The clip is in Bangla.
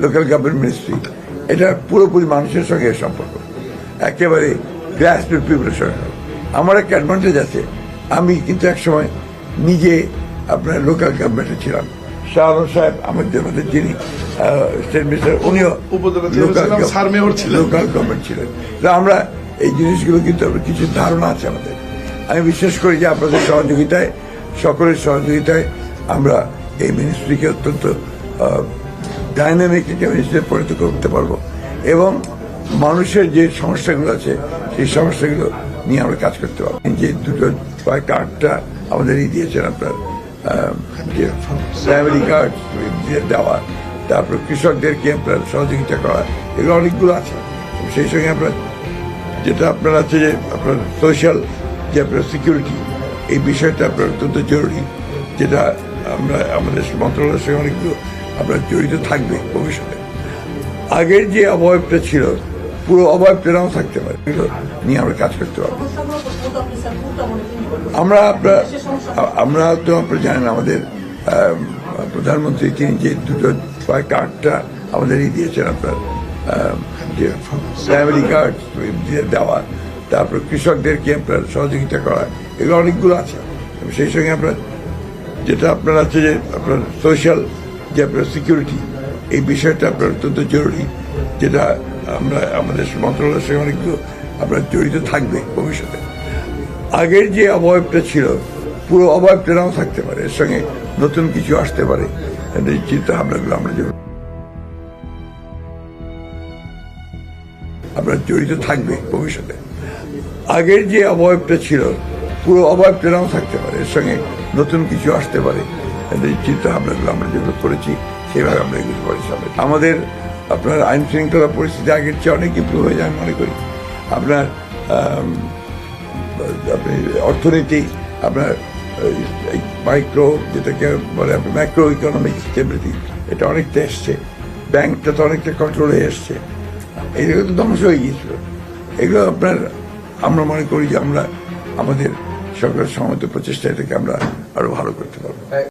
লোকাল গভর্নমেন্ট মিনিস্ট্রি, এটা পুরোপুরি মানুষের সঙ্গে সম্পর্ক, একেবারে গ্রাসরুট পিপলের সঙ্গে। আমার একটা অ্যাডভান্টেজ আছে, আমি কিন্তু একসময় নিজে আপনার লোকাল গভর্নমেন্টে ছিলাম। শাহ আলম সাহেব আমাদের যিনি স্টেট মিনিস্টার, উনিও লোকাল গভর্নমেন্ট ছিলেন। আমরা এই জিনিসগুলো কিন্তু কিছু ধারণা আছে আমাদের। আমি বিশ্বাস করি যে আপনাদের সহযোগিতায়, সকলের সহযোগিতায় আমরা এই মিনিস্ট্রিকে অত্যন্ত ডাইনামিক একটা মিনিস্ট্রিতে পরিণত করতে পারবো এবং মানুষের যে সমস্যাগুলো আছে সেই সমস্যাগুলো নিয়ে আমরা কাজ করতে পারবো। যে দুটো কার্ডটা আমাদের দিয়েছেন আপনার, যে প্রাইমারি কার্ড দেওয়া, তারপর কৃষকদেরকে আপনার সহযোগিতা করা, এগুলো অনেকগুলো আছে। সেই সঙ্গে আপনার যেটা আপনার আছে যে আপনার সোশ্যাল যে আপনার সিকিউরিটি, এই বিষয়টা আপনার অত্যন্ত জরুরি, যেটা আমরা আমাদের মন্ত্রণালয়ের সঙ্গে অনেকগুলো আপনার জড়িত থাকবে ভবিষ্যতে। আগের যে অবয়বটা ছিল, পুরো অবয়বটা নাও থাকতে পারে, এগুলো নিয়ে আমরা কাজ করতে পারবো। আমরা তো আপনারা জানেন আমাদের প্রধানমন্ত্রী তিনি যে দুটো কার্ডটা আমাদের দিয়েছেন আপনার, যে প্রাইমারি কার্ড দেওয়া, তারপর কৃষকদেরকে আপনার সহযোগিতা করা, এগুলো অনেকগুলো আছে। সেই সঙ্গে আপনার যেটা আপনার আছে যে আপনার সোশ্যাল যে আপনার সিকিউরিটি, এই বিষয়টা আপনার অত্যন্ত জরুরি, যেটা আমরা আমাদের মন্ত্রণালয়ের সঙ্গে অনেকগুলো আপনার জড়িত থাকবে ভবিষ্যতে। আগের যে অবয়বটা ছিল, পুরো অবয়বটা নাও থাকতে পারে, এর সঙ্গে নতুন কিছু আসতে পারে। চিন্তা ভাবনাগুলো আমরা যেমন আপনার জড়িত থাকবে ভবিষ্যতে। আগের যে অবয়বটা ছিল, পুরো অবয়বটা নাও থাকতে পারে, এর সঙ্গে নতুন কিছু আসতে পারে। চিন্তা ভাবনাগুলো আমরা যেগুলো করেছি সেভাবে আমরা এগুলো করেছি। আমাদের আপনার আইন শৃঙ্খলা পরিস্থিতি আগের চেয়ে অনেক ইম্প্রুভ হয়ে যায় আমি মনে করি। আপনার অর্থনীতি, আপনার মাইক্রো যেটাকে বলে আপনার ম্যাক্রো ইকোনমিক স্টেবিলিটি, এটা অনেকটা এসছে। ব্যাংকটা তো অনেকটা কন্ট্রোল হয়ে এসছে। এগুলো তো ধ্বংস হয়ে গিয়েছিল। এগুলো আপনার আমরা মনে করি যে আমরা আমাদের সরকারের সমস্ত প্রচেষ্টা এটাকে আমরা আরো ভালো করতে পারবো।